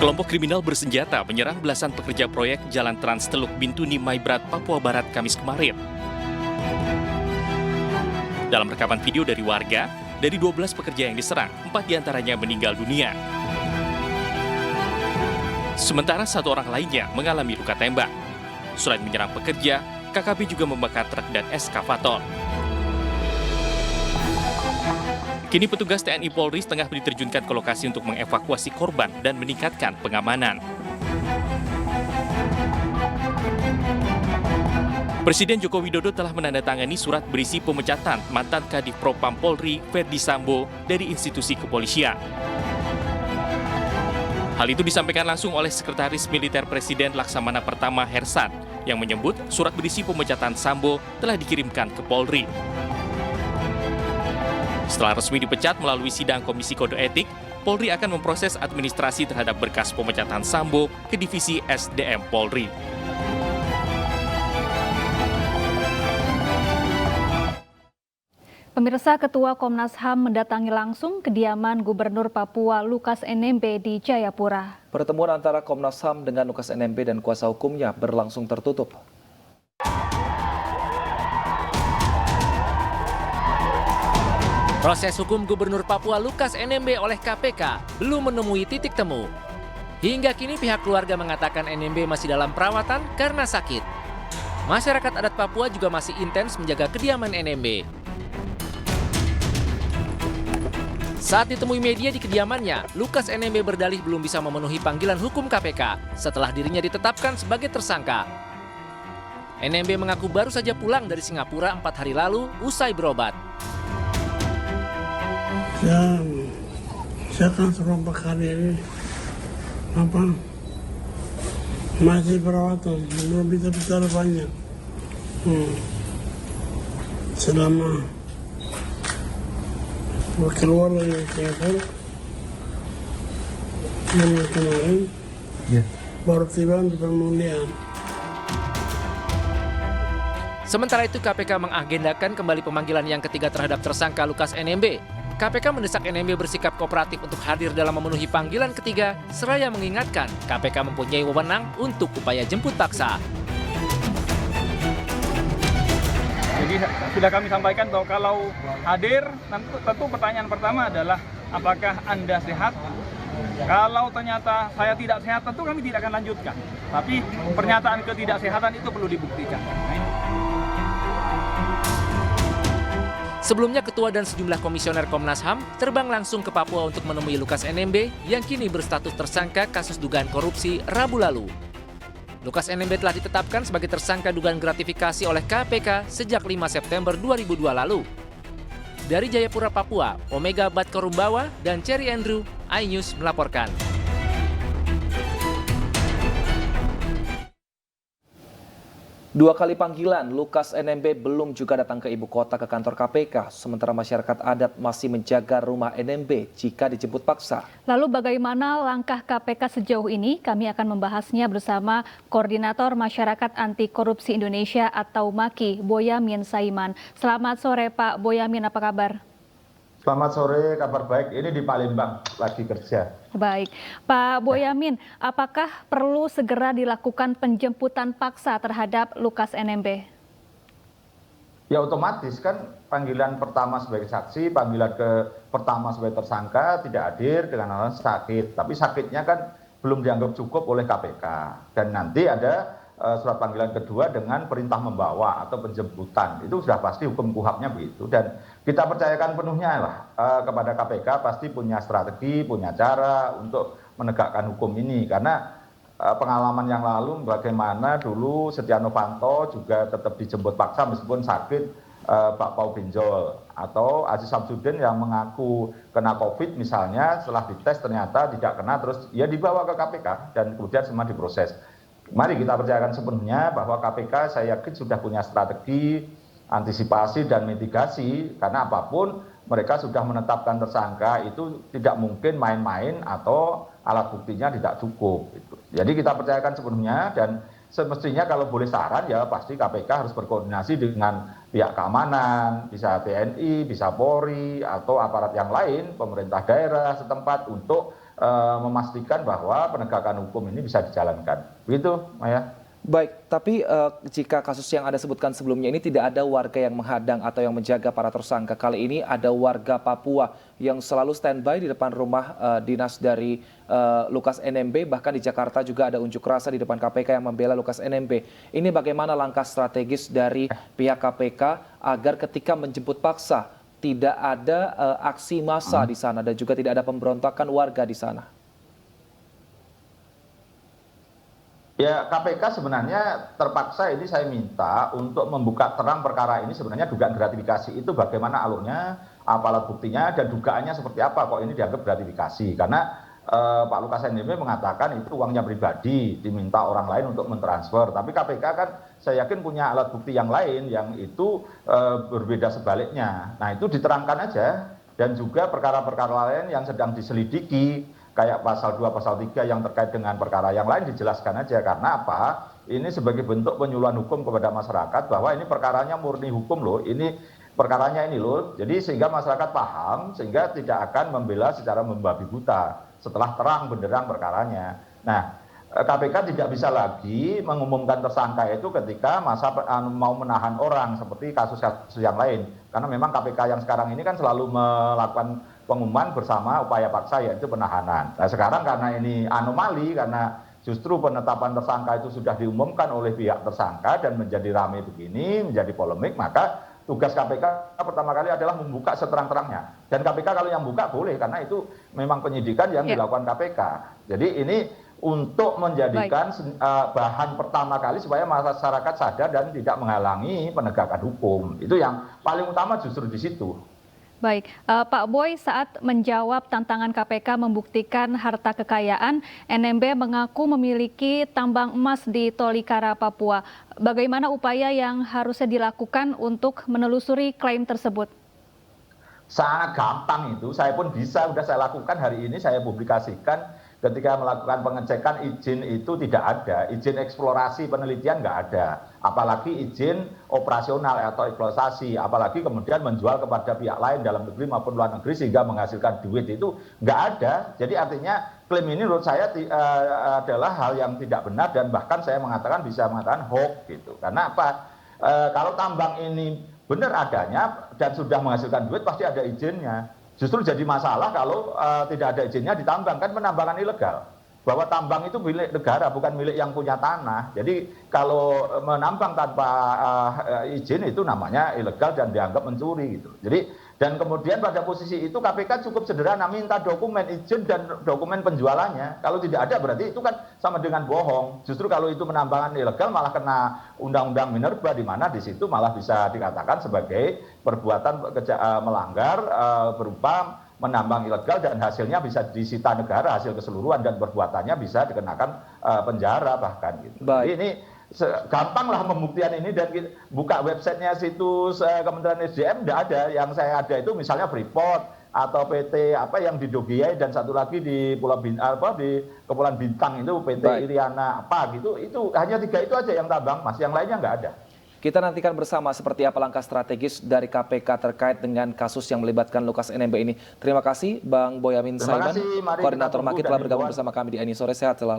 Kelompok kriminal bersenjata menyerang belasan pekerja proyek Jalan Trans Teluk Bintuni Maibrat, Papua Barat, Kamis kemarin. Dalam rekaman video dari warga, dari 12 pekerja yang diserang, 4 diantaranya meninggal dunia. Sementara 1 orang lainnya mengalami luka tembak. Selain menyerang pekerja, KKB juga membakar truk dan eskavator. Kini petugas TNI Polri tengah diterjunkan ke lokasi untuk mengevakuasi korban dan meningkatkan pengamanan. Presiden Joko Widodo telah menandatangani surat berisi pemecatan mantan Kadif Propam Polri Verdi Sambo dari institusi kepolisian. Hal itu disampaikan langsung oleh Sekretaris Militer Presiden Laksamana Pertama Hersan yang menyebut surat berisi pemecatan Sambo telah dikirimkan ke Polri. Setelah resmi dipecat melalui sidang Komisi Kode Etik, Polri akan memproses administrasi terhadap berkas pemecatan Sambo ke Divisi SDM Polri. Pemirsa, Ketua Komnas HAM mendatangi langsung kediaman Gubernur Papua Lukas NMB di Jayapura. Pertemuan antara Komnas HAM dengan Lukas NMB dan kuasa hukumnya berlangsung tertutup. Proses hukum Gubernur Papua Lukas NMB oleh KPK belum menemui titik temu. Hingga kini pihak keluarga mengatakan NMB masih dalam perawatan karena sakit. Masyarakat adat Papua juga masih intens menjaga kediaman NMB. Saat ditemui media di kediamannya, Lukas NMB berdalih belum bisa memenuhi panggilan hukum KPK setelah dirinya ditetapkan sebagai tersangka. NMB mengaku baru saja pulang dari Singapura 4 hari lalu usai berobat. Saya akan beberapa kali ini masih perawatan, belum bisa bicara banyak. Selama keluar dari Singapura kemarin, baru tiba di pemulihan. Sementara itu KPK mengagendakan kembali pemanggilan yang ketiga terhadap tersangka Lukas NMB. KPK mendesak NMB bersikap kooperatif untuk hadir dalam memenuhi panggilan ketiga, seraya mengingatkan KPK mempunyai wewenang untuk upaya jemput paksa. Jadi sudah kami sampaikan bahwa kalau hadir, tentu pertanyaan pertama adalah apakah Anda sehat? Kalau ternyata saya tidak sehat, tentu kami tidak akan lanjutkan. Tapi pernyataan ketidaksehatan itu perlu dibuktikan. Sebelumnya, Ketua dan sejumlah komisioner Komnas HAM terbang langsung ke Papua untuk menemui Lukas NMB yang kini berstatus tersangka kasus dugaan korupsi Rabu lalu. Lukas NMB telah ditetapkan sebagai tersangka dugaan gratifikasi oleh KPK sejak 5 September 2002 lalu. Dari Jayapura, Papua, Omega Batkorumbawa dan Cherry Andrew, iNews melaporkan. 2 kali panggilan, Lukas NMB belum juga datang ke ibu kota ke kantor KPK, sementara masyarakat adat masih menjaga rumah NMB jika dijemput paksa. Lalu bagaimana langkah KPK sejauh ini? Kami akan membahasnya bersama Koordinator Masyarakat Anti Korupsi Indonesia atau MAKI, Boyamin Saiman. Selamat sore Pak Boyamin, apa kabar? Selamat sore, kabar baik. Ini di Palembang, lagi kerja. Baik, Pak Boyamin, apakah perlu segera dilakukan penjemputan paksa terhadap Lukas NMB? Ya otomatis kan panggilan pertama sebagai saksi, panggilan pertama sebagai tersangka tidak hadir dengan alasan sakit. Tapi sakitnya kan belum dianggap cukup oleh KPK. Dan nanti ada surat panggilan kedua dengan perintah membawa atau penjemputan. Itu sudah pasti hukum KUHAP-nya begitu. Dan kita percayakan penuhnya lah kepada KPK, pasti punya strategi, punya cara untuk menegakkan hukum ini. Karena pengalaman yang lalu bagaimana dulu Setia Novanto juga tetap dijemput paksa meskipun sakit, Pak Pau Benjol. Atau Aziz Samsudin yang mengaku kena COVID misalnya, setelah dites ternyata tidak kena, terus ya dibawa ke KPK dan kemudian semua diproses. Mari kita percayakan sepenuhnya bahwa KPK saya yakin sudah punya strategi, antisipasi dan mitigasi, karena apapun mereka sudah menetapkan tersangka itu tidak mungkin main-main atau alat buktinya tidak cukup. Jadi kita percayakan sepenuhnya dan semestinya kalau boleh saran ya pasti KPK harus berkoordinasi dengan pihak keamanan, bisa TNI, bisa Polri, atau aparat yang lain, pemerintah daerah setempat untuk memastikan bahwa penegakan hukum ini bisa dijalankan. Begitu, Maya. Baik, tapi jika kasus yang Anda sebutkan sebelumnya ini tidak ada warga yang menghadang atau yang menjaga para tersangka. Kali ini ada warga Papua yang selalu standby di depan rumah dinas dari Lukas NMB. Bahkan di Jakarta juga ada unjuk rasa di depan KPK yang membela Lukas NMB. Ini bagaimana langkah strategis dari pihak KPK agar ketika menjemput paksa tidak ada aksi massa di sana dan juga tidak ada pemberontakan warga di sana? Ya, KPK sebenarnya terpaksa ini saya minta untuk membuka terang perkara ini, sebenarnya dugaan gratifikasi itu bagaimana alurnya, apa alat buktinya, dan dugaannya seperti apa kok ini dianggap gratifikasi. Karena Pak Lukas NMB mengatakan itu uangnya pribadi, diminta orang lain untuk mentransfer. Tapi KPK kan saya yakin punya alat bukti yang lain yang itu berbeda sebaliknya. Nah, itu diterangkan aja, dan juga perkara-perkara lain yang sedang diselidiki, kayak pasal 2, pasal 3 yang terkait dengan perkara yang lain dijelaskan aja. Karena apa? Ini sebagai bentuk penyuluhan hukum kepada masyarakat bahwa ini perkaranya murni hukum loh, ini perkaranya ini loh. Jadi sehingga masyarakat paham, sehingga tidak akan membela secara membabi buta setelah terang benderang perkaranya. Nah, KPK tidak bisa lagi mengumumkan tersangka itu ketika masa mau menahan orang seperti kasus-kasus yang lain. Karena memang KPK yang sekarang ini kan selalu melakukan pengumuman bersama upaya paksa, yaitu penahanan. Nah, sekarang karena ini anomali, karena justru penetapan tersangka itu sudah diumumkan oleh pihak tersangka dan menjadi ramai begini, menjadi polemik, maka tugas KPK pertama kali adalah membuka seterang-terangnya. Dan KPK kalau yang buka boleh, karena itu memang penyidikan yang dilakukan KPK. Jadi ini untuk menjadikan bahan pertama kali supaya masyarakat sadar dan tidak menghalangi penegakan hukum. Itu yang paling utama justru di situ. Baik, Pak Boy, saat menjawab tantangan KPK membuktikan harta kekayaan, NMB mengaku memiliki tambang emas di Tolikara, Papua. Bagaimana upaya yang harusnya dilakukan untuk menelusuri klaim tersebut? Sangat gampang itu, saya pun bisa, sudah saya lakukan hari ini, saya publikasikan. Ketika melakukan pengecekan izin itu tidak ada, izin eksplorasi penelitian nggak ada, apalagi izin operasional atau eksploitasi, apalagi kemudian menjual kepada pihak lain dalam negeri maupun luar negeri sehingga menghasilkan duit, itu nggak ada. Jadi artinya klaim ini menurut saya adalah hal yang tidak benar, dan bahkan saya mengatakan bisa mengatakan hoax gitu. Karena apa? Kalau tambang ini benar adanya dan sudah menghasilkan duit pasti ada izinnya. Justru jadi masalah kalau tidak ada izinnya ditambang, kan penambangan ilegal. Bahwa tambang itu milik negara, bukan milik yang punya tanah. Jadi kalau menambang tanpa izin itu namanya ilegal dan dianggap mencuri gitu. Jadi, dan kemudian pada posisi itu KPK cukup sederhana, minta dokumen izin dan dokumen penjualannya. Kalau tidak ada berarti itu kan sama dengan bohong. Justru kalau itu penambangan ilegal malah kena undang-undang minerba, di mana di situ malah bisa dikatakan sebagai perbuatan melanggar berupa menambang ilegal dan hasilnya bisa disita negara, hasil keseluruhan, dan perbuatannya bisa dikenakan penjara bahkan gitu. Jadi ini gampang lah pembuktian ini, dan buka websitenya situs Kementerian SDM tidak ada. Yang saya ada itu misalnya Freeport atau PT apa yang di Dogiai, dan satu lagi di Pulau di Kepulauan Bintang itu PT Iriana apa gitu. Itu hanya 3 itu aja yang tambang, Mas. Yang lainnya nggak ada. Kita nantikan bersama seperti apa langkah strategis dari KPK terkait dengan kasus yang melibatkan Lukas NMB ini. Terima kasih Bang Boyamin Saiman, Koordinator Maki telah bergabung bersama kami di Ini Sore. Sehat selalu.